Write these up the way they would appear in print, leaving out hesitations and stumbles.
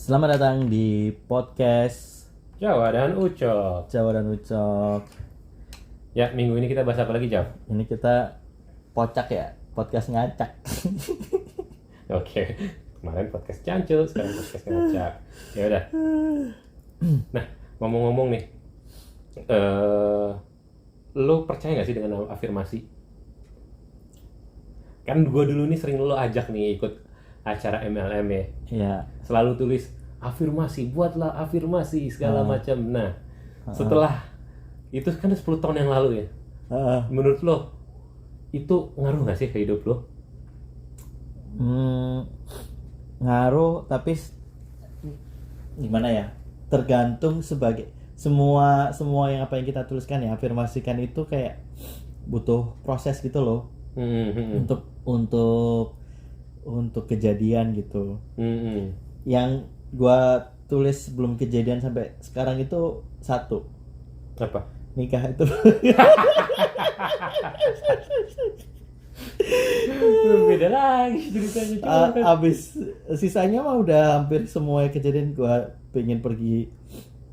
Selamat datang di podcast Jawa dan Ucok. Jawa dan Ucok. Ya, minggu ini kita bahas apa lagi, Jaw? Ini kita pocak ya, podcast ngacak. Oke. Kemarin podcast cancel, sekarang podcast ngacak. Ya udah. Nah, ngomong-ngomong nih. Lo percaya gak sih dengan afirmasi? Kan gue dulu nih sering lo ajak nih ikut acara MLM ya. Ya, Selalu tulis afirmasi, buatlah afirmasi segala macam. Nah, setelah itu kan 10 tahun yang lalu ya. Menurut lo itu ngaruh gak sih ke hidup lo? ngaruh tapi gimana ya? Tergantung sebagai semua yang apa yang kita tuliskan ya, afirmasikan itu kayak butuh proses gitu loh. Untuk kejadian gitu. Yang gua tulis sebelum kejadian sampai sekarang itu satu, Apa? nikah itu. Beda lagi ceritanya. Abis sisanya mah udah hampir semua kejadian. Gua pengen pergi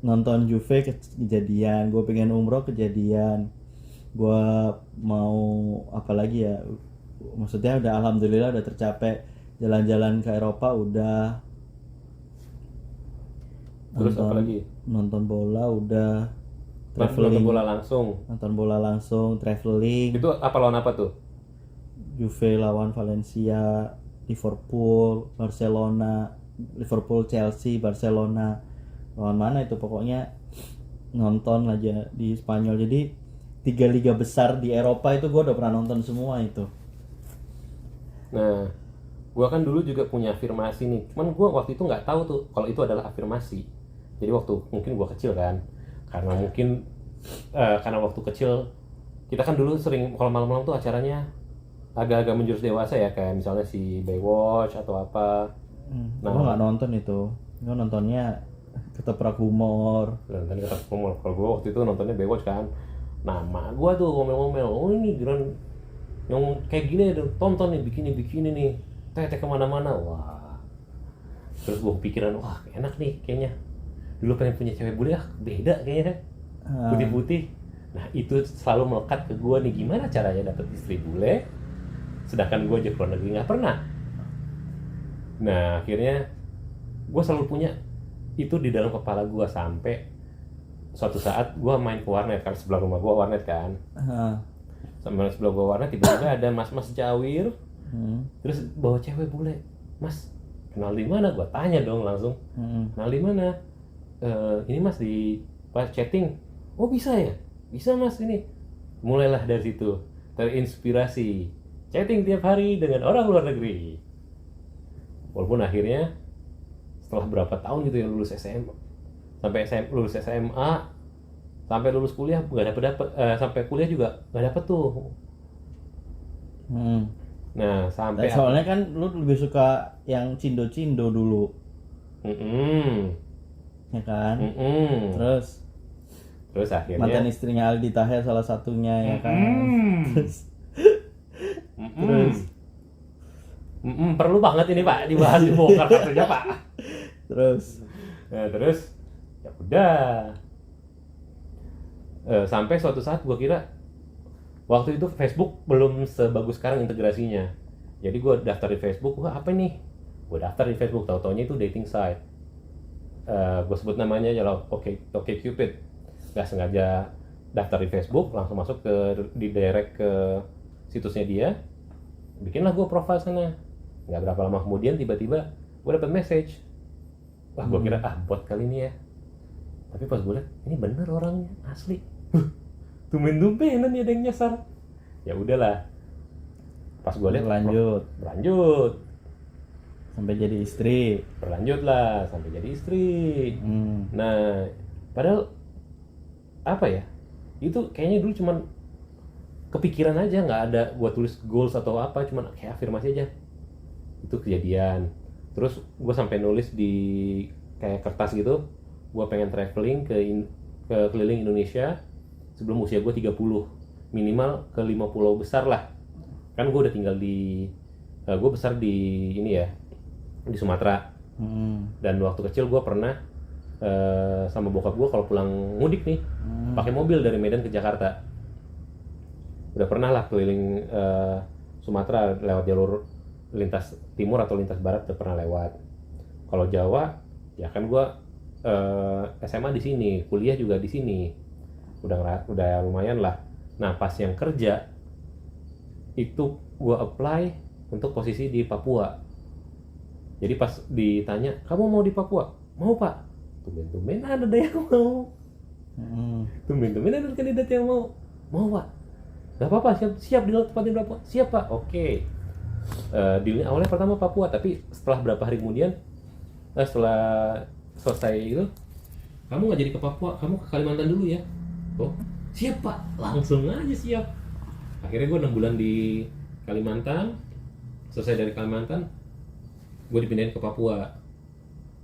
nonton Juve kejadian, gua pengen umroh kejadian, gua mau apa lagi ya, maksudnya udah alhamdulillah udah tercapai, jalan-jalan ke Eropa udah, Terus apa lagi? nonton bola udah, Nonton bola langsung. traveling, Itu apa lawan apa tuh? Juve lawan Valencia, Liverpool, Barcelona, Liverpool, Chelsea, Barcelona, lawan mana itu pokoknya nonton aja di Spanyol. Jadi 3 liga besar di Eropa itu gue udah pernah nonton semua itu. Nah, gua kan dulu juga punya afirmasi nih. Cuman gua waktu itu nggak tahu tuh kalau itu adalah afirmasi. Jadi waktu mungkin gua kecil kan, karena waktu kecil kita kan dulu sering kalau malam-malam tuh acaranya agak-agak menjurus dewasa ya, kayak misalnya si Baywatch atau apa. Gue nggak nonton itu, gue nontonnya Ketoprak Humor. Dan kata ngomong, kalau gue waktu itu nontonnya Baywatch kan. Nah, mak gue tuh ngomel-ngomel, oh ini Grand yang kayak gini tuh, tonton nih, bikini nih, teh kemana-mana. Wah, terus gue kepikiran, wah enak nih kayaknya. Dulu pengen punya cewek bule, beda kayaknya, putih-putih. Nah, itu selalu melekat ke gue nih, gimana caranya dapet istri bule, sedangkan gue aja keluar negeri nggak pernah. Nah, akhirnya gue selalu punya itu di dalam kepala gue sampai suatu saat gue main ke warnet, kan sebelah rumah gue warnet kan. Sama sebelah gue warnet tiba-tiba ada mas-mas Jawir, terus bawa cewek bule. Mas, kenal di mana? Gue tanya dong langsung. Kenal di mana? Ini mas di pas chatting. Oh bisa ya? Bisa mas ini. Mulailah dari situ terinspirasi chatting tiap hari dengan orang luar negeri. Walaupun akhirnya setelah berapa tahun gitu ya lulus SMA, lulus SMA, sampai lulus kuliah nggak dapet, sampai kuliah juga nggak dapet tuh. Nah sampai soalnya kan lu lebih suka yang cindo-cindo dulu, ya kan. Terus akhirnya mantan istrinya Aldi Taher salah satunya, ya kan. Terus perlu banget ini Pak dibahas, dibongkar kartunya Pak. Terus Ya udah, sampai suatu saat gue kira waktu itu Facebook belum sebagus sekarang integrasinya. Jadi gue daftar di Facebook, wah apa nih? Gue daftar di Facebook, tahu-taunya itu dating site. Gue sebut namanya ya loh, Oke Cupid. Gak sengaja daftar di Facebook, langsung masuk di direct ke situsnya dia. Bikinlah gue profile sana. Nggak berapa lama kemudian tiba-tiba gue dapet message. Wah, gue kira bot kali ini ya. Tapi pas gue liat, ini bener orangnya, asli. Tumben-tumbenan ya ada yang nyasar. Ya udahlah. Pas gue liat berlanjut sampai jadi istri. Berlanjutlah sampai jadi istri. Nah, padahal apa ya? Itu kayaknya dulu cuman kepikiran aja, nggak ada gue tulis goals atau apa, cuman kayak afirmasi aja. Itu kejadian. Terus gue sampai nulis di kayak kertas gitu, gue pengen traveling ke keliling Indonesia sebelum usia gue 30, minimal ke 5 pulau besar lah. Kan gue udah tinggal gue besar di ini ya, di Sumatera. Dan waktu kecil gue pernah sama bokap gue kalau pulang mudik nih pakai mobil dari Medan ke Jakarta. Udah pernah lah keliling Sumatera lewat jalur lintas timur atau lintas barat, udah pernah lewat. Kalau Jawa ya kan gue SMA di sini, kuliah juga di sini, udah lumayan lah. Nah pas yang kerja itu gue apply untuk posisi di Papua. Jadi pas ditanya, kamu mau di Papua? Mau pak. Tumben-tumben ada yang mau. Tumben-tumben ada kandidat yang mau. Mau pak. Gak apa-apa, siap ditempatin Papua. Siap pak. Oke. Dealnya awalnya pertama Papua, tapi setelah berapa hari kemudian, setelah selesai itu, kamu nggak jadi ke Papua, kamu ke Kalimantan dulu ya. Oh siap pak, langsung aja siap. Akhirnya gue 6 bulan di Kalimantan. Selesai dari Kalimantan, gue dipindahin ke Papua.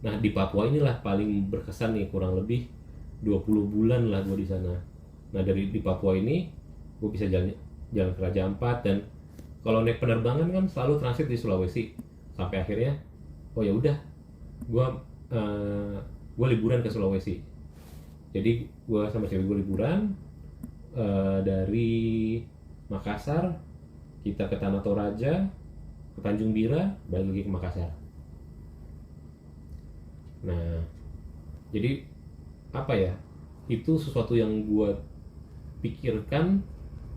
Nah di Papua inilah paling berkesan nih, kurang lebih 20 bulan lah gue di sana. Nah di Papua ini gue bisa jalan ke Raja Ampat, dan kalau naik penerbangan kan selalu transit di Sulawesi. Sampai akhirnya oh ya udah, gue liburan ke Sulawesi. Jadi gue sama cewek gue liburan dari Makassar, kita ke Tanah Toraja, ke Tanjung Bira, balik lagi ke Makassar. Nah, jadi apa ya? Itu sesuatu yang gue pikirkan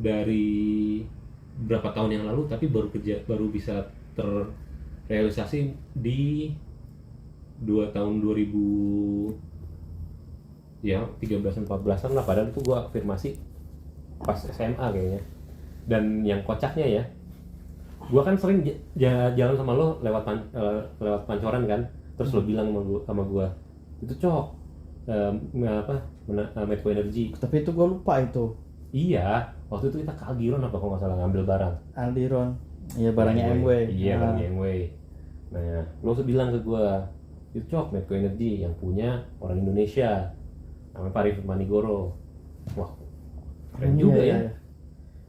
dari berapa tahun yang lalu, tapi baru bisa terrealisasi di 2000 ya 13-14an lah. Padahal itu gue afirmasi pas SMA kayaknya. Dan yang kocaknya ya, gue kan sering jalan sama lo lewat pancoran kan, terus lo bilang sama gue itu Cok, Medco Energy. Tapi itu gue lupa itu. Iya, waktu itu kita ke Aldiron apa kalau nggak salah ngambil barang. Aldiron, iya barangnya MW. Iya barangnya MW. Nah, lo bilang ke gue itu Cok, Medco Energy yang punya orang Indonesia, namanya Pak Rifat Manigoro. Wah, keren juga ya.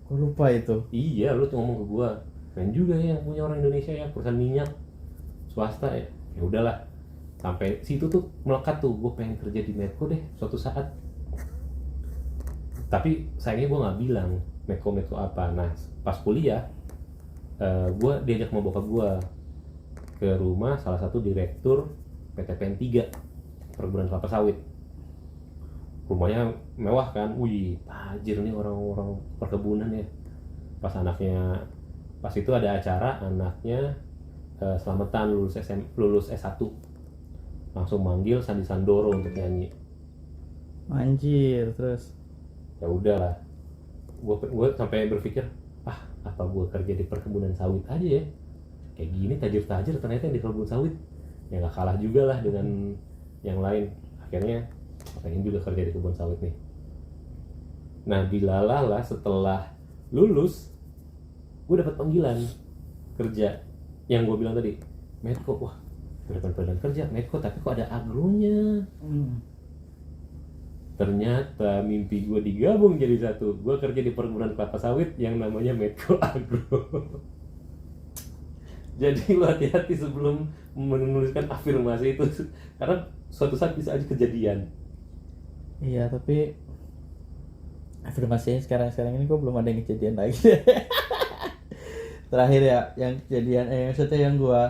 Gue lupa itu. Iya, lu tuh ngomong ke gua, keren juga ya yang punya orang Indonesia ya, perusahaan minyak swasta ya. Ya udahlah, sampai situ tuh melekat tuh, gue pengen kerja di Medco deh suatu saat. Tapi sayangnya gue nggak bilang Medco apa. Nah pas kuliah, gue diajak sama bokap gue ke rumah salah satu direktur PT PN 3 perkebunan kelapa sawit. Rumahnya mewah kan, wih tajir nih orang-orang perkebunan ya. Pas itu ada acara anaknya selamatan lulus S1, langsung manggil Sandi Sandoro untuk nyanyi. Anjir, terus Ya udahlah, gue sampai berpikir apa gue kerja di perkebunan sawit aja ya, kayak gini tajir ternyata yang di perkebunan sawit ya nggak kalah juga lah dengan yang lain. Akhirnya pengen juga kerja di kebun sawit nih. Nah dilalah setelah lulus gue dapat panggilan kerja yang gue bilang tadi, Medco. Wah dapat panggilan kerja Medco, tapi kok ada agronya. Ternyata mimpi gue digabung jadi satu. Gue kerja di perkebunan kelapa sawit yang namanya Medco Agro. Jadi lo hati-hati sebelum menuliskan afirmasi itu, karena suatu saat bisa aja kejadian. Iya, tapi afirmasinya sekarang ini gue belum ada yang kejadian lagi. Terakhir ya, yang kejadian maksudnya yang gue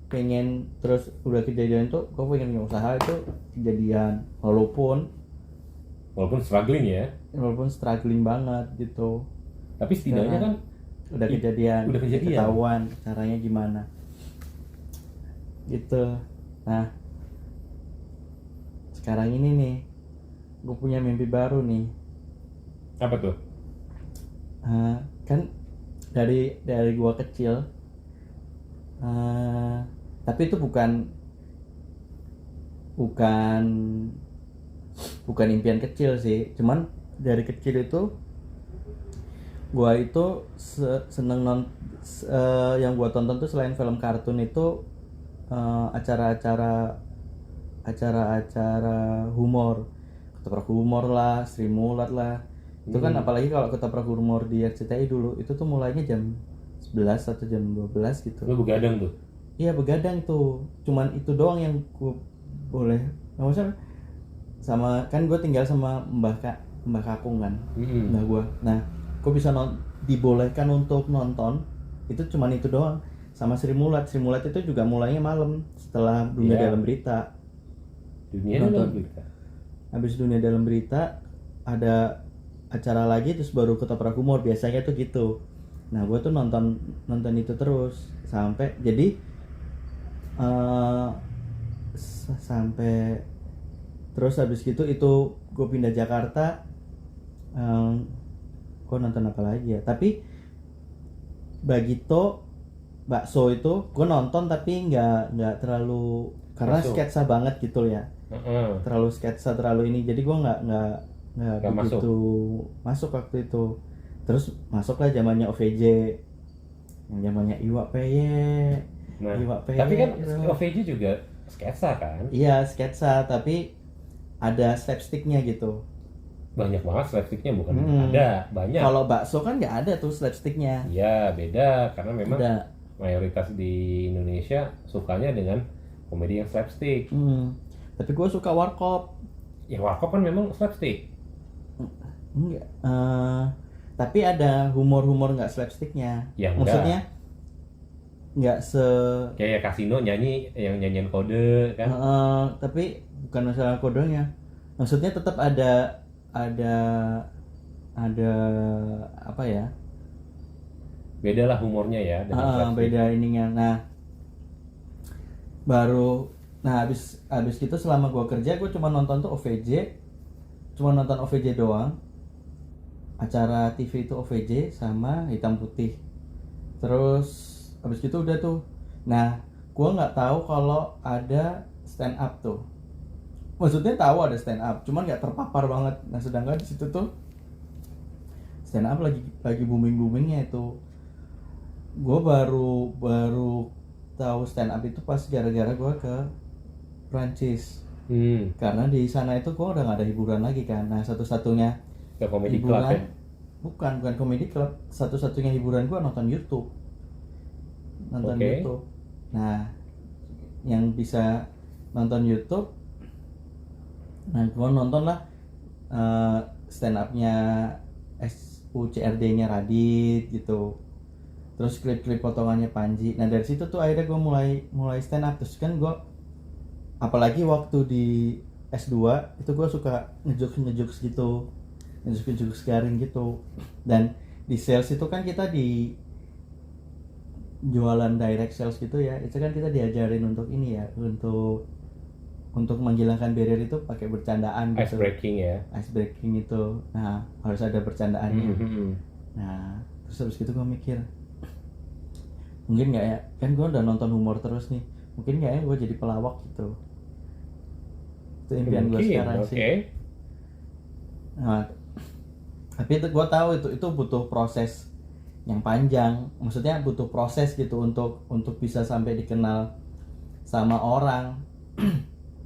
pengen terus udah kejadian tuh, gue pengen punya usaha itu kejadian, walaupun struggling ya. Walaupun struggling banget gitu. Tapi setidaknya kan udah kejadian. Ketahuan caranya gimana. Gitu. Nah, sekarang ini nih gue punya mimpi baru nih. Apa tuh? Kan dari gue kecil, tapi itu bukan impian kecil sih. Cuman dari kecil itu gue itu seneng yang gue tonton tuh selain film kartun itu acara-acara humor, ketoprak humor lah, Sri Mulat lah. Itu kan apalagi kalau ketoprak humor di RCTI dulu itu tuh mulainya jam 11 atau jam 12 gitu. Lu begadang tuh? Iya begadang tuh, cuman itu doang yang gue boleh. Nggak masalah, sama kan gue tinggal sama mbah kakung kan, mbah gue. Nah, gue bisa dibolehkan untuk nonton itu cuman itu doang. Sama Sri Mulat itu juga mulainya malam setelah Dunia Dalam Berita. Dunia Dalam Berita. Habis Dunia Dalam Berita ada acara lagi terus baru Ketoprak Humor, biasanya tuh gitu. Nah gue tuh nonton itu terus sampai jadi sampai terus habis gitu itu gue pindah Jakarta. Gue nonton apa lagi ya, tapi Bagito bakso itu gue nonton tapi nggak terlalu karena sketsa banget gitu ya. Terlalu sketsa, terlalu ini, jadi gue nggak begitu masuk waktu itu. Terus masuklah zamannya OVJ, yang zamannya Iwa Peye. Nah, tapi kan OVJ juga sketsa kan? Iya sketsa, tapi ada slapsticknya gitu. Banyak banget slapsticknya, bukan ada banyak. Kalau bakso kan nggak ada tuh slapsticknya. Iya beda, karena memang mayoritas di Indonesia sukanya dengan komedi yang slapstick. Tapi gue suka Warkop. Ya Warkop kan memang slapstick. Enggak. Tapi ada humor nggak slapsticknya. Ya, maksudnya nggak kayak Kasino nyanyi yang nyanyian kode kan. Tapi bukan masalah kodenya. Maksudnya tetap ada apa ya? Beda lah humornya ya. Beda ininya. Nah, habis gitu selama gue kerja gue cuma nonton tuh OVJ, doang. Acara TV itu OVJ sama Hitam Putih. Terus habis gitu udah tuh. Nah, gue nggak tahu kalau ada stand up tuh. Maksudnya tahu ada stand up, cuman nggak terpapar banget. Nah, sedangkan di situ tuh stand up lagi boomingnya itu. Gue baru tahu stand up itu pas gara-gara gue ke Prancis. Karena di sana itu gue udah nggak ada hiburan lagi kan. Nah, satu-satunya komedi club ya? Bukan komedi club. Satu-satunya hiburan gue nonton YouTube. YouTube. Nah, yang bisa nonton YouTube, nah gue nonton lah stand upnya SUCRD-nya Radit gitu. Terus klip-klip potongannya Panji. Nah dari situ tuh akhirnya gue mulai stand up. Terus kan gue apalagi waktu di S2 itu gue suka ngejokes gitu, ngejokes garing gitu. Dan di sales itu kan kita di jualan direct sales gitu ya, itu kan kita diajarin untuk ini ya, untuk menghilangkan barrier itu pakai bercandaan gitu. Ice breaking itu. Nah harus ada bercandaannya. Nah terus habis gitu gue mikir, mungkin nggak ya, kan gue udah nonton humor terus nih, mungkin nggak ya gue jadi pelawak gitu. Itu impian gue sekarang sih. Nah tapi itu gue tahu itu butuh proses yang panjang, maksudnya butuh proses gitu untuk bisa sampai dikenal sama orang.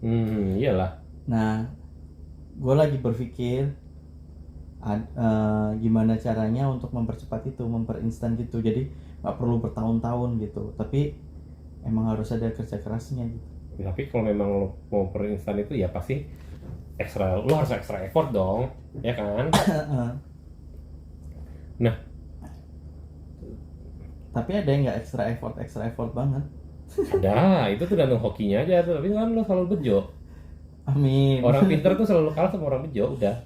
Iyalah. Nah gue lagi berpikir gimana caranya untuk mempercepat itu, memperinstan gitu, jadi nggak perlu bertahun-tahun gitu, tapi emang harus ada kerja kerasnya gitu. Tapi kalau memang lo mau perinstan itu ya pasti lo harus extra effort dong, ya kan? Nah, tapi ada yang nggak extra effort banget. Ada, itu tuh tergantung hokinya aja tuh. Tapi kan lo selalu bejo. Amin. Orang pintar tuh selalu kalah sama orang bejo, udah.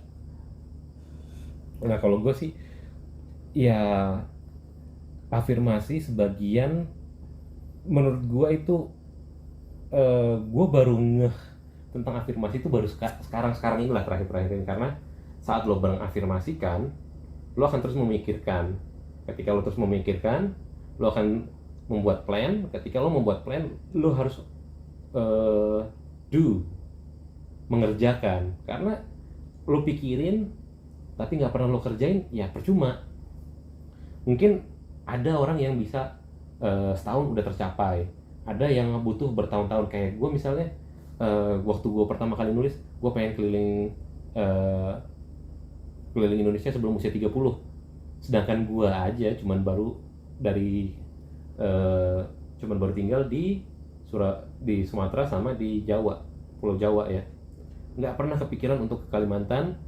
Nah kalau gue sih, ya afirmasi sebagian menurut gue itu, gue baru ngeh tentang afirmasi itu baru sekarang inilah terakhir ini, karena saat lo mengafirmasikan, lo akan terus memikirkan. Ketika lo terus memikirkan, lo akan membuat plan. Ketika lo membuat plan, lo harus mengerjakan. Karena lo pikirin tapi nggak pernah lo kerjain, ya percuma. Mungkin ada orang yang bisa setahun udah tercapai, ada yang butuh bertahun-tahun. Kayak gue misalnya, waktu gue pertama kali nulis, gue pengen keliling Indonesia sebelum usia 30. Sedangkan gue aja cuman baru dari cuman baru tinggal di Sumatera sama di Jawa, Pulau Jawa ya. Nggak pernah kepikiran untuk ke Kalimantan,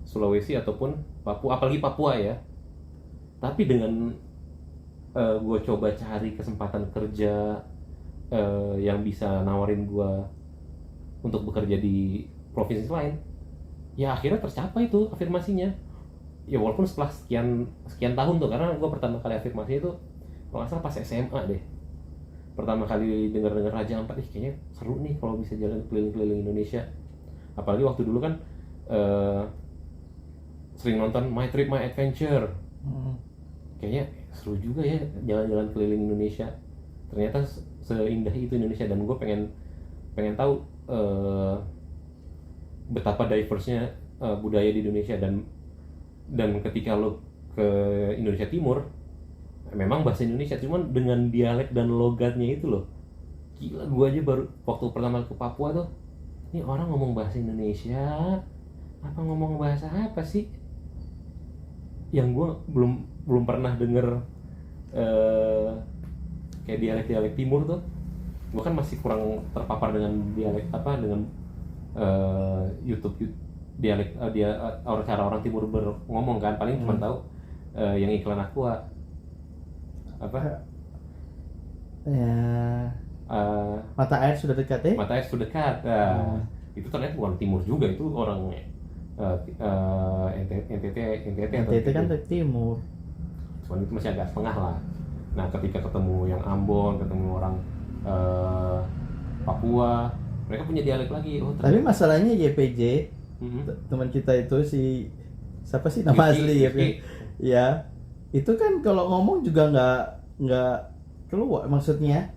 Sulawesi ataupun Papua, apalagi Papua ya. Tapi dengan gue coba cari kesempatan kerja yang bisa nawarin gue untuk bekerja di provinsi lain, ya akhirnya tercapai tuh afirmasinya. Ya walaupun setelah sekian tahun tuh, karena gue pertama kali afirmasi itu kalau nggak salah pas SMA deh, pertama kali dengar Raja Ampat, kayaknya seru nih kalau bisa jalan keliling-keliling Indonesia. Apalagi waktu dulu kan sering nonton My Trip My Adventure, kayaknya seru juga ya jalan-jalan keliling Indonesia. Ternyata seindah itu Indonesia, dan gue pengen tahu betapa diversnya budaya di Indonesia. Dan ketika lo ke Indonesia Timur, memang bahasa Indonesia, cuman dengan dialek dan logatnya itu loh, gila. Gue aja baru waktu pertama ke Papua tuh, ini orang ngomong bahasa Indonesia apa ngomong bahasa apa sih, yang gue belum pernah denger kayak dialek Timur tuh. Gue kan masih kurang terpapar dengan dialek dengan YouTube dialek cara orang Timur ngomong kan, paling cuma tahu yang iklan Aqua apa ya, mata air sudah dekat ya. Mata air sudah dekat. Itu ternyata bukan Timur juga, itu orang NTT kan dari timur, cuman itu masih agak setengah lah. Nah ketika ketemu yang Ambon, ketemu orang Papua, mereka punya dialek lagi. Tapi masalahnya YPJ, teman kita itu siapa sih nama asli ya? Ya itu kan kalau ngomong juga nggak keluar, maksudnya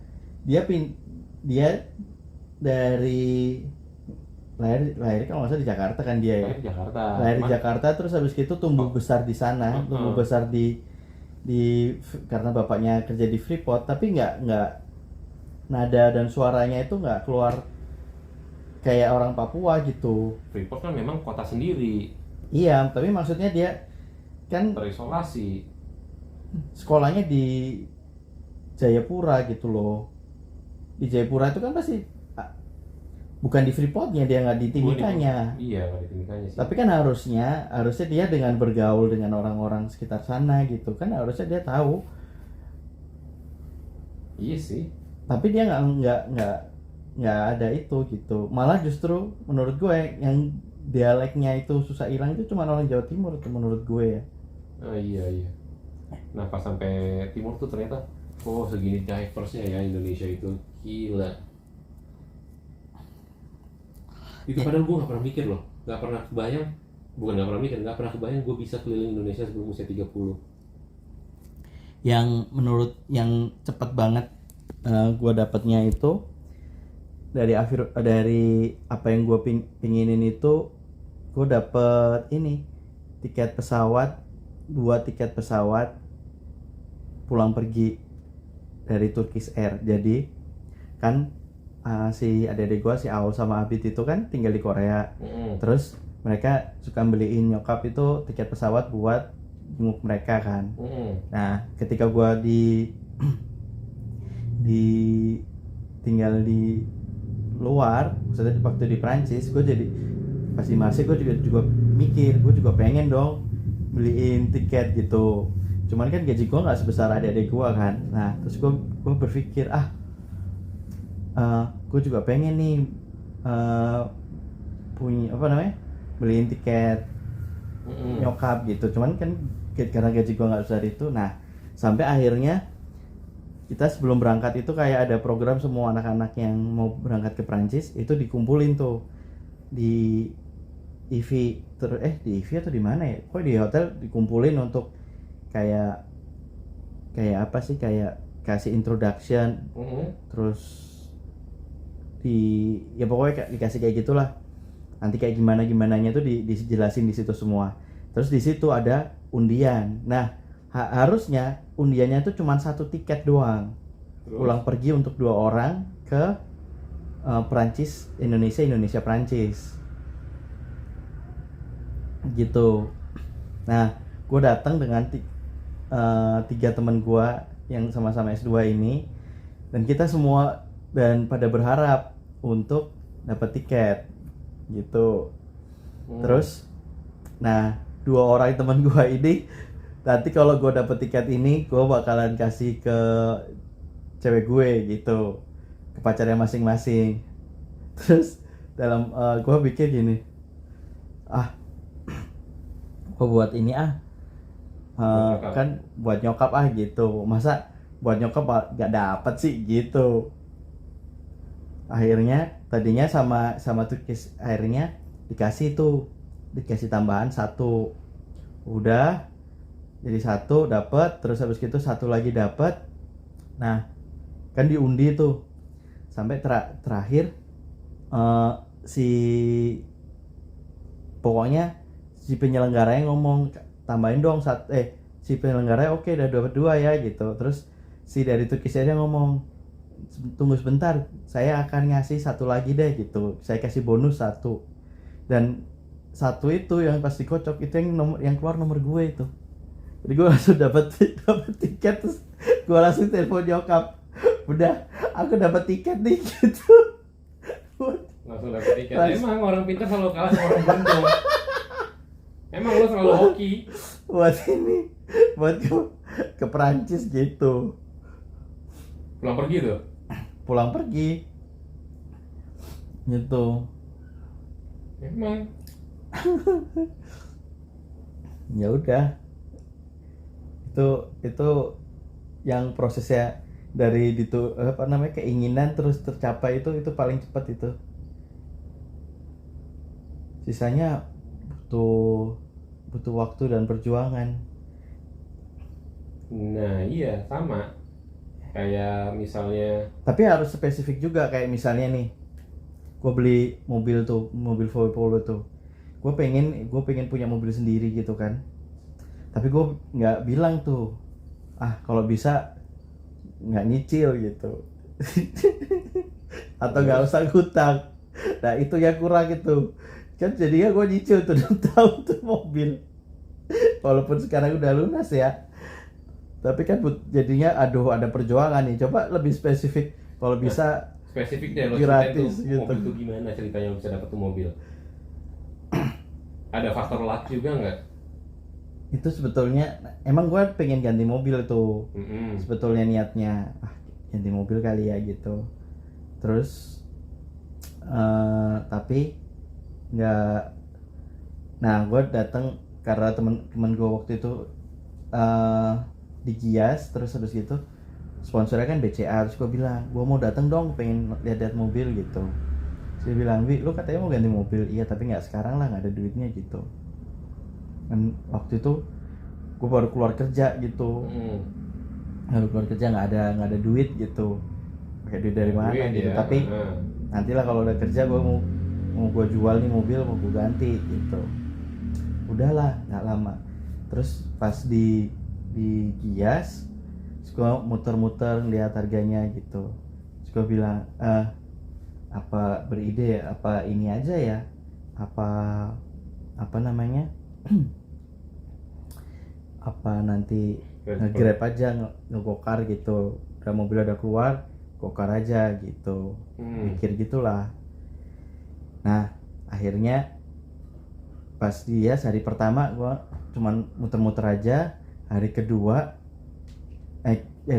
dia dari lahir kalau nggak salah di Jakarta kan dia ya. Lahir di Jakarta, terus habis itu tumbuh besar di sana, tumbuh besar di karena bapaknya kerja di Freeport, tapi nggak nada dan suaranya itu nggak keluar kayak orang Papua gitu. Freeport kan memang kota sendiri. Iya, tapi maksudnya dia kan terisolasi. Sekolahnya di Jayapura gitu loh. Di Jayapura itu kan pasti bukan di Freeportnya, dia nggak di Timikanya. Iya, nggak di Timikanya sih. Tapi kan harusnya dia dengan bergaul dengan orang-orang sekitar sana gitu kan, harusnya dia tahu. Iya sih. Tapi dia nggak ada itu gitu. Malah justru menurut gue yang dialeknya itu susah hilang itu cuma orang Jawa Timur itu menurut gue ya. Oh iya. Nah pas sampai Timur tuh ternyata segini diversnya ya Indonesia itu, gila. Itu padahal gue nggak pernah mikir loh, nggak pernah kebayang gue bisa keliling Indonesia sebelum usia 30. Yang cepet banget gue dapatnya itu dari apa yang gue pinginin itu, gue dapet ini tiket pesawat 2 tiket pesawat pulang pergi dari Turkish Air. Jadi kan si adik-adik gue, si Aul sama Abid itu kan tinggal di Korea. Terus mereka suka beliin nyokap itu tiket pesawat buat jenguk mereka kan. Nah ketika gue tinggal di luar, maksudnya waktu di Prancis, gue jadi pas di Marseille gue juga mikir, gue juga pengen dong beliin tiket gitu. Cuman kan gaji gue nggak sebesar adik-adik gue kan. Nah terus gue berpikir gue juga pengen nih punya beliin tiket nyokap gitu. Cuman kan karena gaji gue nggak besar itu. Nah sampai akhirnya kita sebelum berangkat itu kayak ada program semua anak-anak yang mau berangkat ke Prancis itu dikumpulin tuh di di EV atau di mana ya? Kok di hotel dikumpulin untuk kayak apa sih, kayak kasih introduction, terus ya pokoknya dikasih kayak gitulah. Nanti kayak gimananya tuh dijelasin di situ semua. Terus di situ ada undian. Nah harusnya undiannya itu cuma 1 tiket doang. Terus? Pulang pergi untuk 2 orang ke Prancis, Indonesia Prancis gitu. Nah gue datang dengan 3 teman gue yang sama-sama S2 ini. Dan kita semua dan pada berharap untuk dapat tiket gitu. Terus nah 2 orang teman gue ini nanti kalau gue dapet tiket ini gue bakalan kasih ke cewek gue gitu, ke pacarnya masing-masing. Terus dalam gue pikir gini, gue buat ini kan buat nyokap gitu, masa buat nyokap gak dapet sih gitu. Akhirnya tadinya sama Turkish akhirnya dikasih tambahan 1, udah jadi 1 dapet, terus habis gitu 1 lagi dapet. Nah kan diundi tuh sampai terakhir si pokoknya si penyelenggaranya ngomong tambahin dong si penyelenggaranya oke, udah dapat 2 ya gitu. Terus si dari Turkish aja ngomong tunggu sebentar, saya akan ngasih 1 lagi deh gitu, saya kasih bonus 1. Dan 1 itu yang pas dikocok itu yang keluar nomor gue itu. Jadi gue langsung dapat tiket, terus gue langsung telepon nyokap, udah aku dapat tiket nih gitu. Langsung dapat tiket. Emang orang pintar selalu kalah sama orang beruntung. Emang lo selalu hoki. Buat ke Perancis gitu. Pulang pergi tuh. Pulang pergi. Gitu. Emang. Ya udah. Itu yang prosesnya dari keinginan terus tercapai itu paling cepat itu. Sisanya butuh waktu dan perjuangan. Nah iya sama kayak misalnya, tapi harus spesifik juga, kayak misalnya nih gue beli mobil VW Polo tuh, gue pengen punya mobil sendiri gitu kan, tapi gue nggak bilang tuh kalau bisa nggak nyicil gitu atau nggak usah ngutang. Nah itu yang kurang gitu kan, jadinya gue nyicil tuh 6 tahun tuh mobil walaupun sekarang udah lunas ya, tapi kan jadinya ada perjuangan nih. Coba lebih spesifik kalau bisa. Spesifik deh lo gratis tuh, gitu. mobil tuh gimana ceritanya lo bisa dapet tuh mobil? Ada faktor luck juga nggak? Itu sebetulnya emang gue pengen ganti mobil tuh. Sebetulnya niatnya ganti mobil kali ya gitu. Terus tapi nggak. Nah gue datang karena temen gue waktu itu di Gias, terus habis gitu sponsornya kan BCA. Terus gue bilang gue mau datang dong, pengen lihat mobil gitu. Terus dia bilang, Wi lu katanya mau ganti mobil. Iya tapi nggak sekarang lah, nggak ada duitnya gitu. Dan waktu itu gue baru keluar kerja gitu. Baru keluar kerja nggak ada duit gitu, pakai duit dari mana gitu ya. Tapi nantilah kalau udah kerja gue mau gue jual nih mobil, mau gue ganti gitu. Udahlah nggak lama, terus pas di Gias gue muter-muter lihat harganya gitu. Terus gue bilang apa beride ya, apa ini aja ya, apa namanya apa nanti nge-grab aja, ngegokar gitu. Udah mobil udah keluar, gokar aja gitu. Mikir gitulah. Nah akhirnya pas dia hari pertama gue cuman muter-muter aja. Hari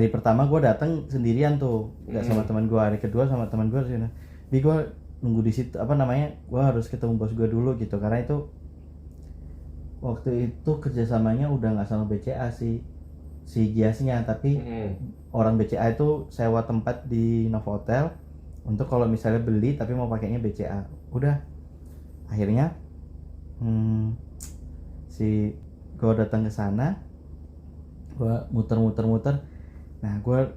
pertama gue datang sendirian tuh, nggak sama teman gue. Hari kedua sama teman gue sih. Tapi gue nunggu di situ, gue harus ketemu bos gue dulu gitu, karena itu waktu itu kerjasamanya udah nggak sama BCA si Giasnya, tapi orang BCA itu sewa tempat di Novotel untuk kalau misalnya beli tapi mau pakainya BCA. Udah akhirnya gue datang ke sana, gue muter. Nah gue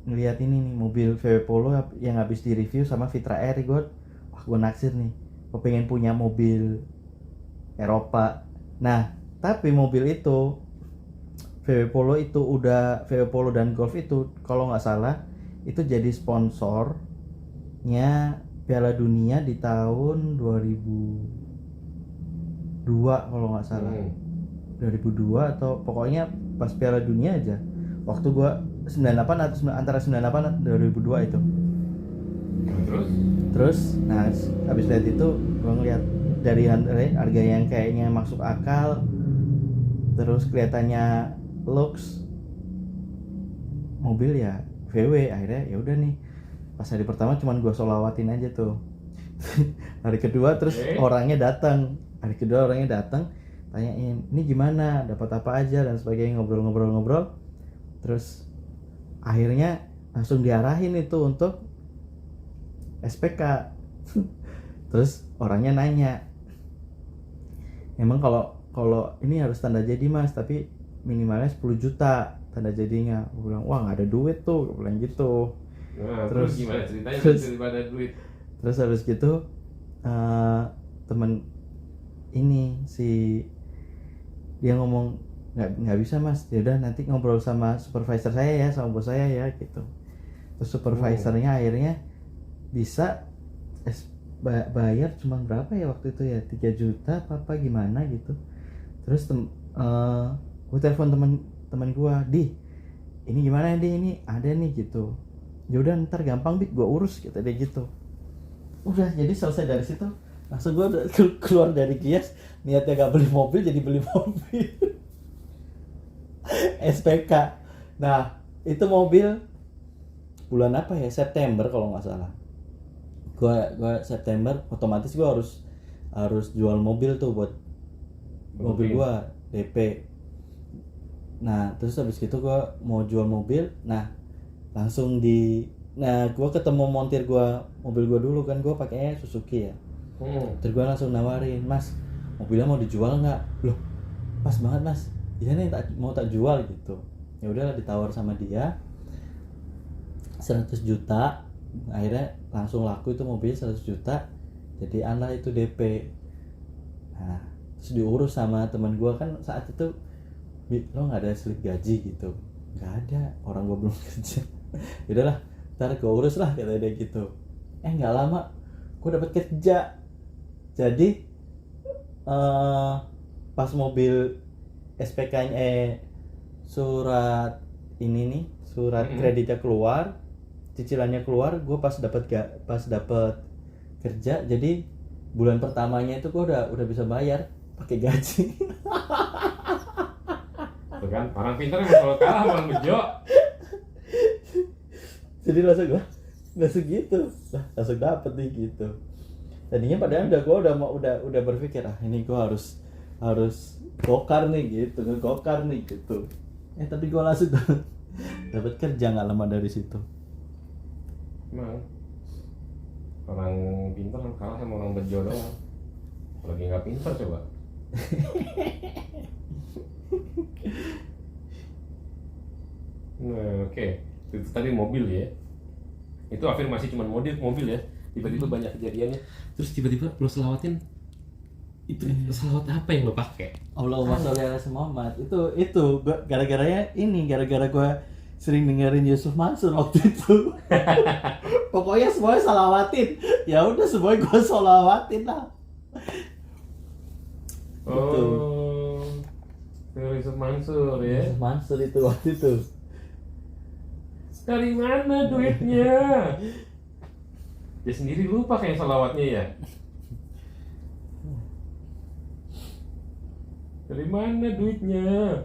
ngeliat ini nih mobil VW Polo yang habis di review sama Vitra Air. Gue naksir nih, gue pengen punya mobil Eropa. Nah tapi mobil itu VW Polo dan Golf itu kalau nggak salah itu jadi sponsornya Piala Dunia di tahun 2002 kalau nggak salah. 2002 atau pokoknya pas Piala Dunia aja waktu gua 98 atau antara 98 dan 2002 itu. Terus nah habis lihat itu gua ngeliat dari harga yang kayaknya masuk akal, terus kelihatannya looks mobil ya VW, akhirnya ya udah nih. Pas hari pertama cuman gua solawatin aja tuh. Hari kedua terus orangnya datang, tanyain ini gimana, dapat apa aja dan sebagainya, ngobrol. Terus akhirnya langsung diarahin itu untuk SPK. Terus orangnya nanya, emang kalau ini harus tanda jadi mas, tapi minimalnya 10 juta tanda jadinya. Gue bilang wah nggak ada duit tuh, gue bilang gitu. Nah, terus gimana ceritanya daripada duit? Terus habis gitu temen ini si dia ngomong nggak bisa mas, ya udah nanti ngobrol sama supervisor saya ya, sama bos saya ya gitu. Terus supervisornya akhirnya bisa bayar cuma berapa ya waktu itu ya, 3 juta apa gimana gitu. Terus gue telepon teman gue, ini gimana di ini ada nih gitu, yaudah ntar gampang gue urus gitu deh gitu. Udah jadi selesai dari situ, langsung gue keluar dari kios, niatnya gak beli mobil jadi beli mobil. SPK. Nah itu mobil bulan apa ya, September kalau nggak salah. Gue September otomatis gue harus jual mobil tuh buat mobil gue DP. Nah terus habis itu gue mau jual mobil, nah gue ketemu montir gue mobil gue dulu kan, gue pakainya Suzuki ya. Terus gue langsung nawarin, mas mobilnya mau dijual nggak? Loh pas banget mas, iya nih mau tak jual gitu. Ya udahlah ditawar sama dia 100 juta, akhirnya langsung laku itu mobil 100 juta, jadi anak itu DP. Nah terus diurus sama teman gue kan saat itu, lo nggak ada slip gaji gitu? Nggak ada, orang gue belum kerja. Yaudahlah ntar gue urus lah kata dia gitu. Nggak lama gue dapet kerja. Jadi pas mobil SPK-nya surat ini nih, surat kreditnya keluar, cicilannya keluar, gue pas dapet kerja, jadi bulan pertamanya itu gue udah bisa bayar pakai gaji. Tuh kan orang pintar yang kalau kalah malah bejo. Jadi langsung gitu, langsung dapet nih gitu. Tadinya padahal udah berpikir ini gue harus gokar nih gitu, tapi gue langsung dapat kerja nggak lama dari situ. Emang orang pintar kalah sama orang bejo doang. Lagi nggak pintar coba. Nah oke. Itu tadi mobil ya. Itu afirmasi cuma mobil ya. Tiba-tiba banyak kejadiannya. Terus tiba-tiba lo selawatin. Itu selawat apa yang lo pakai? Allahumma sholli ala Muhammad. Itu gara-gara gue sering dengerin Yusuf Mansur waktu itu. Pokoknya semuanya salawatin. Ya udah semuanya gue salawatin lah. Oh, Yusuf Mansur ya? Yusuf Mansur itu waktu itu. Dari mana duitnya? Dia sendiri lupa kayak salawatnya ya? Dari mana duitnya?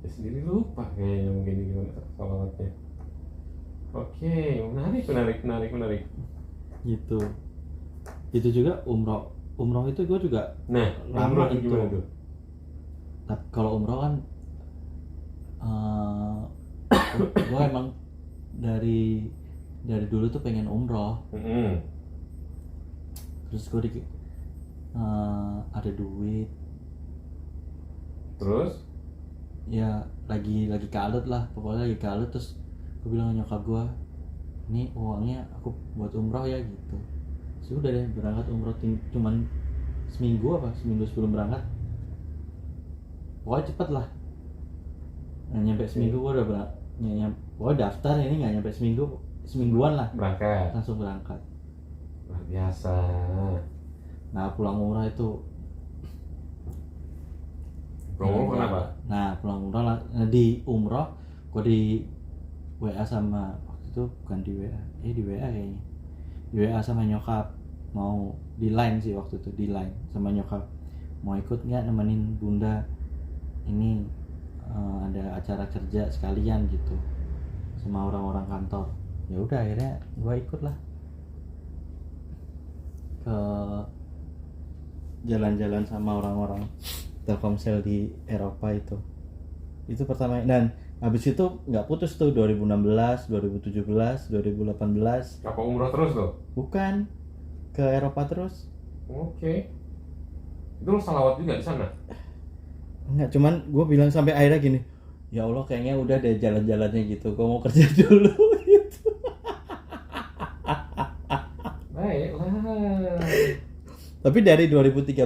Dia sendiri lupa kayaknya mungkin gimana salawatnya. Oke, menarik. Gitu. Itu juga umroh itu gue juga lama itu. Gimana tuh? Tapi kalau umroh kan gue emang dari dulu tuh pengen umroh. Terus gue ada duit. Terus? Ya lagi kalut lah, pokoknya lagi kalut. Terus gue bilang ke nyokap gue, ini uangnya aku buat umroh ya gitu. Sudah deh berangkat umroh cuman seminggu sebelum berangkat. Pokoknya cepet lah. Nah, nyampe seminggu gue udah pokoknya daftar, ini nggak nyampe semingguan lah. Langsung berangkat. Luar biasa. Nah pulang umroh itu. Pulang umroh kenapa? Nah pulang umroh di umroh Gue di WA sama waktu itu, bukan di WA, di WA kayaknya, di WA sama nyokap, mau di line sih waktu itu, di line sama nyokap, mau ikut nggak nemenin bunda ini, ada acara kerja sekalian gitu sama orang-orang kantor. Ya udah akhirnya gue ikut lah ke jalan-jalan sama orang-orang Telkomsel di Eropa itu pertama. Dan habis itu nggak putus tuh, 2016, 2017, 2018. Apa umroh terus tuh? Bukan, ke Eropa terus. Oke. Itu lo salawat juga di sana? Enggak, cuman gue bilang sampai akhirnya gini, ya Allah kayaknya udah deh jalan-jalannya gitu, gue mau kerja dulu gitu. Baiklah. Tapi dari 2013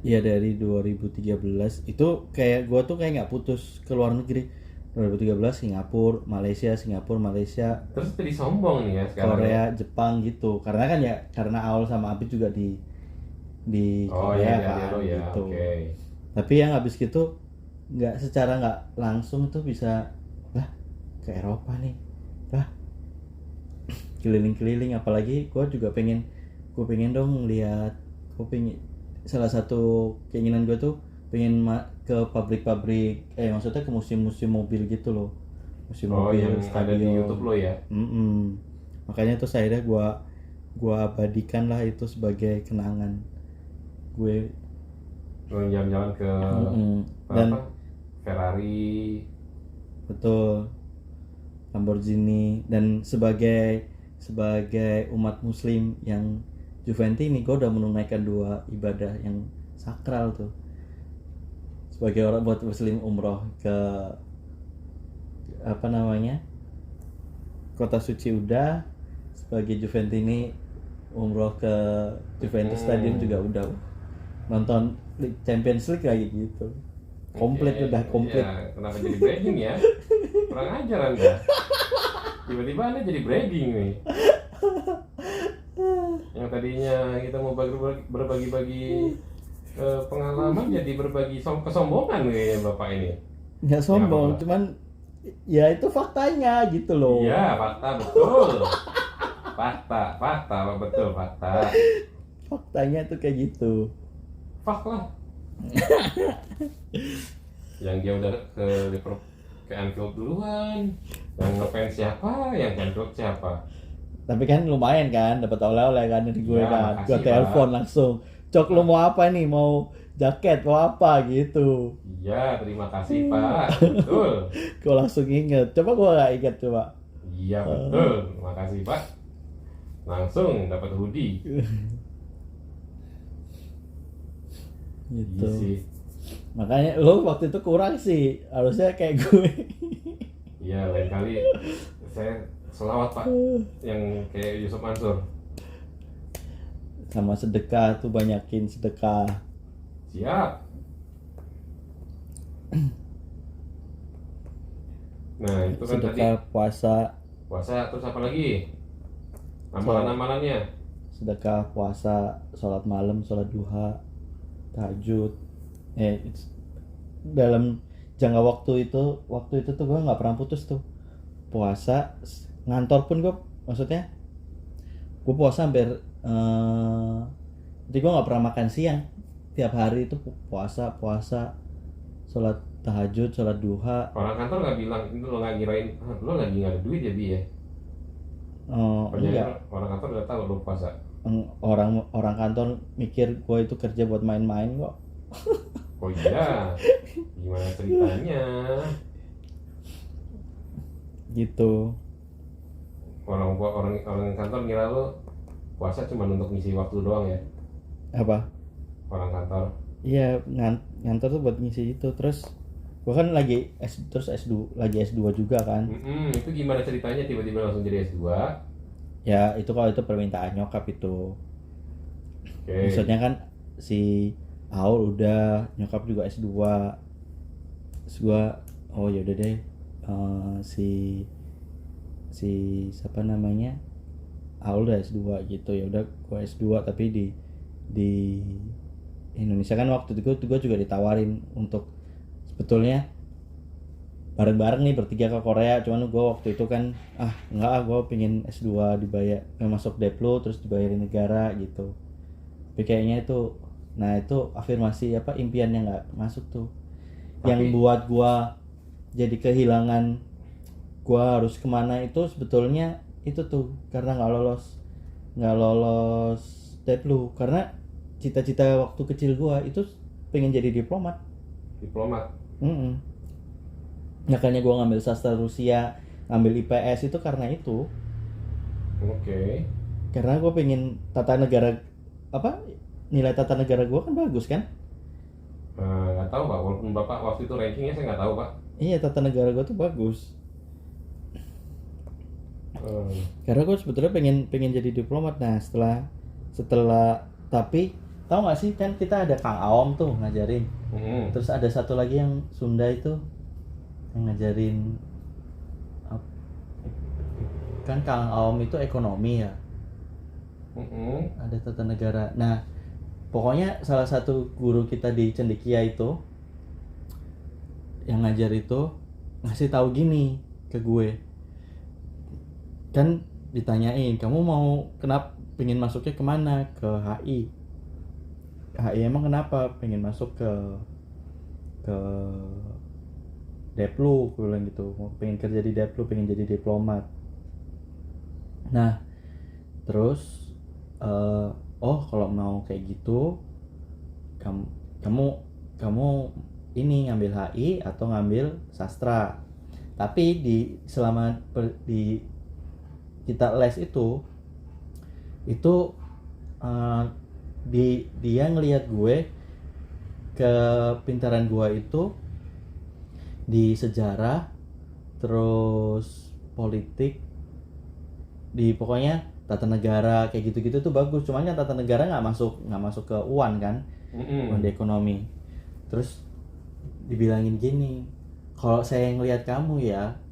ya dari 2013 itu kayak gue tuh kayak nggak putus ke luar negeri. 2013 Singapura Malaysia Terus jadi sombong nih ya sekarang. Korea, Jepang gitu. Karena kan ya karena Aul sama Abid juga di Oh Korea iya, kan ya, gitu. oke. Tapi yang habis gitu secara nggak langsung tuh bisa lah ke Eropa nih, lah keliling-keliling. Apalagi gue pengen dong lihat, salah satu keinginan gue tuh pengen ke pabrik-pabrik, maksudnya ke museum-museum mobil gitu loh, museum mobil, yang stadion. ada di YouTube lo ya. Makanya tuh akhirnya gue abadikan lah itu sebagai kenangan gue. Jalan-jalan ke Dan Ferrari, betul, Lamborghini. Dan sebagai umat muslim yang Juventini, gue udah menunaikan 2 ibadah yang sakral tuh. Sebagai orang buat muslim umroh ke kota suci udah, sebagai Juventini umroh ke Juventus Stadium juga udah, nonton Champions League kayak gitu, komplit. Udah komplit. Ya, kenapa jadi bragging ya? Kurang ajar Anda. Tiba-tiba Anda jadi bragging nih. Yang tadinya kita mau berbagi-bagi pengalaman jadi berbagi kesombongan kayaknya Bapak ini. Nggak sombong, cuman ya itu faktanya gitu loh. Iya, fakta betul. fakta betul fakta. Faktanya tuh kayak gitu. Fak lah. Yang dia udah ke Anfield duluan. Yang ngefans siapa? Yang Anfield siapa? Tapi kan lumayan kan, dapat oleh-oleh kan dari gue Ya, kan. makasih, Gue telepon langsung. Cok, lu mau apa nih? Mau jaket? Mau apa gitu? Iya, terima kasih Pak. Betul. Gue langsung inget. Coba gue gak inget coba. Iya betul. Terima kasih Pak. Langsung dapat hoodie. Gitu. Iya sih. Makanya lo waktu itu kurang sih. Harusnya kayak gue. Iya, lain kali saya selawat Pak. Yang kayak Yusuf Mansur. Sama sedekah tuh, banyakin sedekah. Siap. Nah itu kan Sedekah, tadi puasa, terus apa lagi? Amalan-amalannya. sedekah, puasa, sholat malam, sholat duha, tahajud. Dalam jangka waktu itu tuh gue nggak pernah putus tuh. Puasa, ngantor pun gue, maksudnya gue puasa hampir jadi gue nggak pernah makan siang. Tiap hari itu puasa, sholat tahajud, sholat duha. Orang kantor nggak bilang itu, lo nggak ngirain lo lagi nggak ada duit ya Bi ya? Enggak. Orang kantor udah tahu lo puasa. Orang kantor mikir gue itu kerja buat main-main kok. Oh iya, gimana ceritanya? Gitu. Orang kantor ngira lo puasa cuma untuk ngisi waktu doang ya? Apa? Orang kantor. Iya, ngantor tuh buat ngisi itu. Terus gue kan lagi S2 juga kan. Itu gimana ceritanya tiba-tiba langsung jadi S2? Ya itu kalau itu permintaan nyokap itu. Okay. Maksudnya kan si Aul udah, nyokap juga S2. Terus gue, oh yaudah deh, si siapa namanya, Aul udah S2 gitu, ya udah gue S2 tapi di Indonesia kan waktu itu gue juga ditawarin untuk sebetulnya bareng-bareng nih bertiga ke Korea, cuman gue waktu itu kan enggak, gue pengen S2 dibayar, masuk Deplo terus dibayarin negara gitu. Tapi kayaknya itu, nah itu afirmasi apa impiannya nggak masuk tuh. Yang buat gue jadi kehilangan gue harus kemana itu sebetulnya itu tuh karena nggak lolos Deplo, karena cita-cita waktu kecil gue itu pengen jadi diplomat. Makanya gue ngambil sastra Rusia, ngambil IPS itu karena itu. Karena gue pengen tata negara nilai tata negara gue kan bagus kan. Nggak tahu Pak, walaupun Bapak waktu itu rankingnya saya nggak tahu Pak. Iya, tata negara gue tuh bagus. Karena gue sebetulnya pengen jadi diplomat. Nah setelah tapi tahu nggak sih kan kita ada Kang Aom tuh ngajarin. Terus ada satu lagi yang Sunda itu yang ngajarin kan Kang Aom itu ekonomi ya. Ada tata negara. Nah pokoknya salah satu guru kita di Cendekia itu yang ngajar itu ngasih tahu gini ke gue, kan ditanyain kamu mau kenapa pengen masuknya kemana, ke HI emang kenapa pengen masuk ke Deplu, gue bilang gitu, pengen kerja di Deplu, pengen jadi diplomat. Nah terus kalau mau kayak gitu kamu ini ngambil HI atau ngambil sastra. Tapi selama kita les itu dia ngelihat gue kepintaran gue itu di sejarah, terus politik, di pokoknya tata negara kayak gitu-gitu tuh bagus. Cuman kan tata negara nggak masuk ke UAN kan, UAN di ekonomi. Terus dibilangin gini, kalau saya ngelihat kamu ya,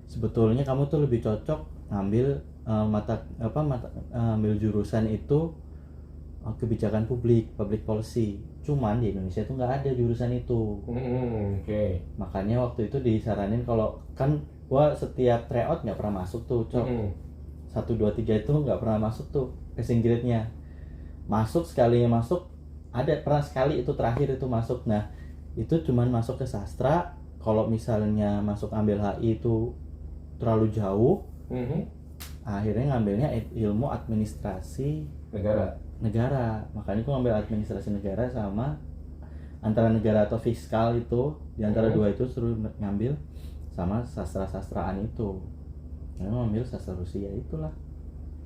sebetulnya kamu tuh lebih cocok ngambil ambil jurusan itu kebijakan publik, public policy. Cuman di Indonesia tuh nggak ada jurusan itu. Makanya waktu itu disaranin, kalau kan gua setiap tryout nggak pernah masuk tuh, 1, 2, 3 itu nggak pernah masuk tuh passing grade-nya. Masuk sekalinya masuk, ada pernah sekali itu terakhir itu masuk. Nah itu cuman masuk ke sastra. Kalau misalnya masuk ambil HI itu terlalu jauh, akhirnya ngambilnya ilmu administrasi negara. Makanya gue ngambil administrasi negara, sama antara negara atau fiskal itu, di antara dua itu suruh ngambil, sama sastra-sastraan itu. Karena ngambil sastra Rusia itulah.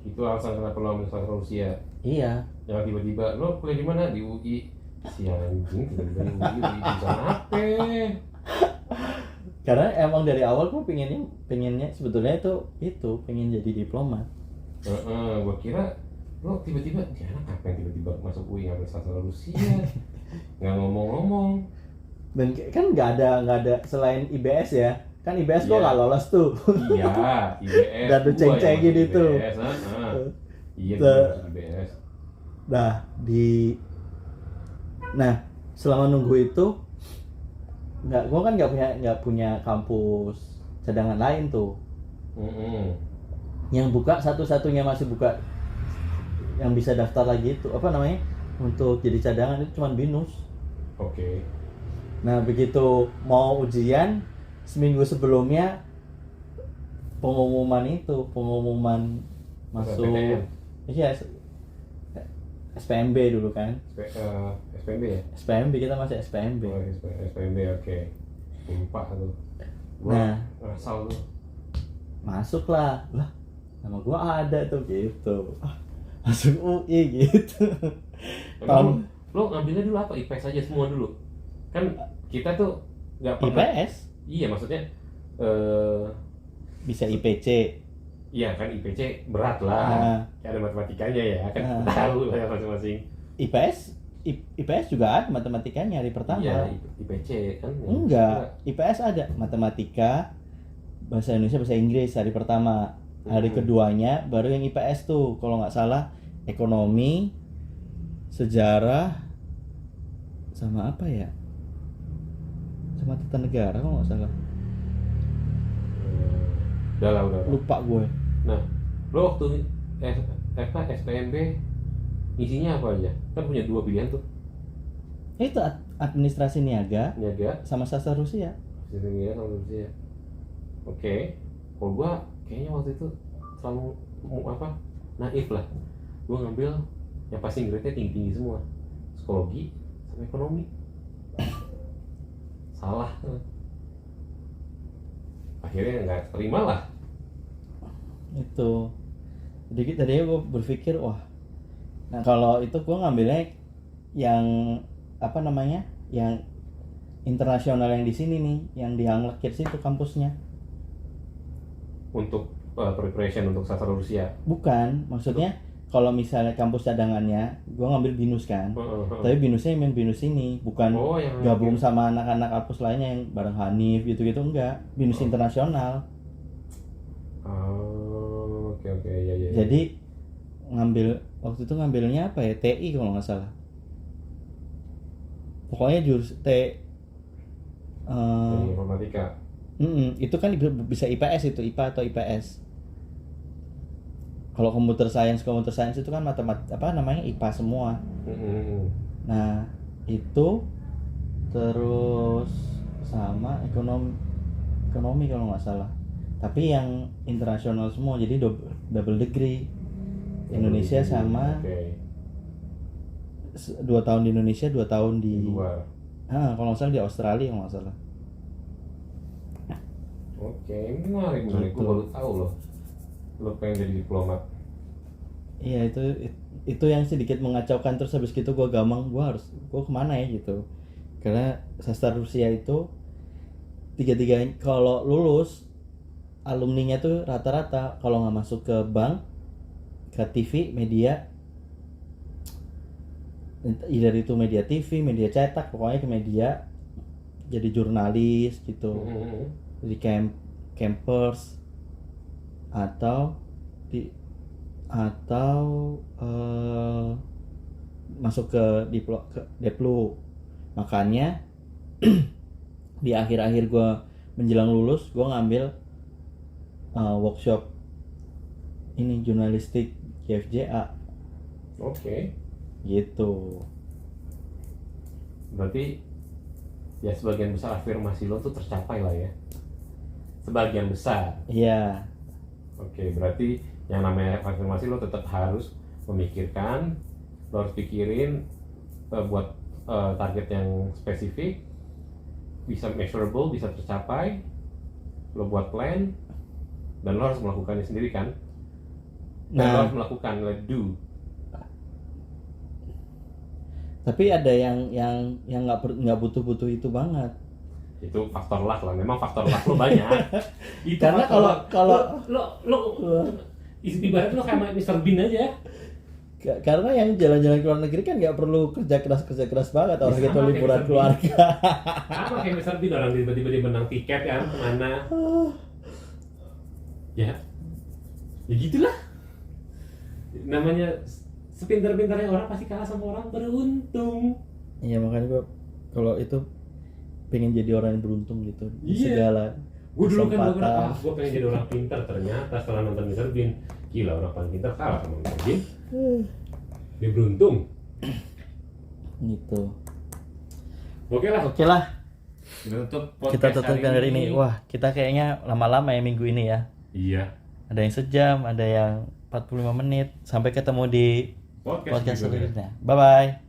Itu alasan kenapa lo ambil sastra Rusia? Iya. Yang tiba-tiba lo kuliah di mana? Di UI. Si anjing tiba-tiba di UI bisa apa? Karena emang dari awal gue pengennya sebetulnya itu pengen jadi diplomat. Gue kira lo tiba-tiba dia anak apa yang tiba-tiba masuk UI ngambil sastra Rusia, nggak ngomong-ngomong. Dan kan nggak ada selain IBS ya, kan IBS gue nggak lolos tuh. Iya, IBS. Dan tuh ceng-cengin itu. Iya, IBS. Nah selama nunggu itu gue kan nggak punya kampus cadangan lain tuh. Yang buka satu-satunya masih buka yang bisa daftar lagi itu untuk jadi cadangan itu cuma BINUS. Nah begitu mau ujian, seminggu sebelumnya pengumuman masuk. Iya, SPMB dulu kan. SPMB ya? SPMB, kita masih SPMB. SPMB, oke. Lupa tuh. Nah, ngasal tuh. Masuklah. Lah, nama gua ada tuh gitu. Masuk UI gitu. Lo ngambilnya dulu apa? IPS aja semua dulu. Kan kita tuh nggak pernah. IPS? Iya, maksudnya bisa IPC. Iya kan, IPC berat lah. Ada matematikanya ya kan, tahu lah masing-masing. IPS juga ada matematikanya hari pertama. Iya, IPC kan. Enggak, IPS ada matematika, bahasa Indonesia, bahasa Inggris hari pertama. Hari keduanya baru yang IPS tuh, kalau nggak salah ekonomi, sejarah, sama apa ya? Sama Tata Negara kalau nggak salah. Udah. Lupa gue. Nah, lo waktu SPMB isinya apa aja? Kan punya 2 pilihan tuh. Itu administrasi niaga sama sastra Rusia. Niaga sama Rusia. Oke. Kalau gua kayaknya waktu itu terlalu naif lah. Gua ngambil yang pasti grade-nya tinggi semua. Psikologi sama ekonomi. Salah. Akhirnya nggak terima lah. Itu. Jadi tadinya gue berpikir nah kalau itu gue ngambilnya yang yang internasional yang di sini nih, yang di Hang Lekir situ kampusnya. Untuk preparation untuk sastra Rusia. Bukan, maksudnya kalau misalnya kampus cadangannya, gue ngambil BINUS kan. Tapi BINUSnya yang BINUS ini, bukan gabung sama anak-anak kampus lainnya yang bareng Hanif gitu-gitu, enggak. BINUS internasional. Oke, ya. Jadi waktu itu ngambilnya apa ya? TI kalau nggak salah. Pokoknya informatika. Itu kan bisa IPS itu, IPA atau IPS. Kalau computer science itu kan IPA semua. Nah, itu terus sama ekonomi kalau nggak salah. Tapi yang internasional semua, jadi double degree. Indonesia sama 2 tahun di Indonesia, 2 tahun di luar. Kalau nggak salah di Australia kalau nggak salah. Oke, menarik. Gue baru tahu loh. Lo pengen jadi diplomat. Iya, itu yang sedikit mengacaukan. Terus habis gitu gue gue kemana ya gitu. Karena sastra Rusia itu 3-3 kalau lulus alumninya tuh rata-rata kalau nggak masuk ke bank, ke TV, media, either itu media TV, media cetak, pokoknya ke media, jadi jurnalis gitu, jadi campers, atau masuk ke Deplu. Makanya di akhir-akhir gue menjelang lulus, gue ngambil workshop ini jurnalistik GFJA. Oke. Gitu. Berarti ya sebagian besar afirmasi lo tuh tercapai lah ya. Sebagian besar. Iya. Oke, berarti yang namanya afirmasi lo tetap harus memikirkan, lo harus pikirin buat target yang spesifik, bisa measurable, bisa tercapai, lo buat plan, dan lo harus melakukannya sendiri kan? Dan lo harus melakukan, do. Tapi ada yang nggak butuh itu banget. Itu faktor luck lah. Memang faktor luck lo banyak. Itu karena kalau lo ibarat lo kayak Mr. Bean aja. Karena yang jalan-jalan ke luar negeri kan nggak perlu kerja keras banget, orang gitu liburan keluarga. Sama kayak Mr. Bean, orang tiba-tiba dia menang tiket kan kemana? Ya gitulah. Namanya sepintar-pintarnya orang pasti kalah sama orang beruntung. Iya, makanya gue kalau itu pengen jadi orang yang beruntung gitu di segala. Gue dulu kan gue pengen jadi orang pintar, ternyata setelah nonton Mr. Bean, gila, orang paling pintar kalah sama Mr. Bean. Dia beruntung. Gitu. Oke lah. Kita tutup hari ini. Wah, kita kayaknya lama-lama ya minggu ini ya. Iya. Ada yang sejam, ada yang 45 menit. Sampai ketemu di podcast selanjutnya. Bye bye.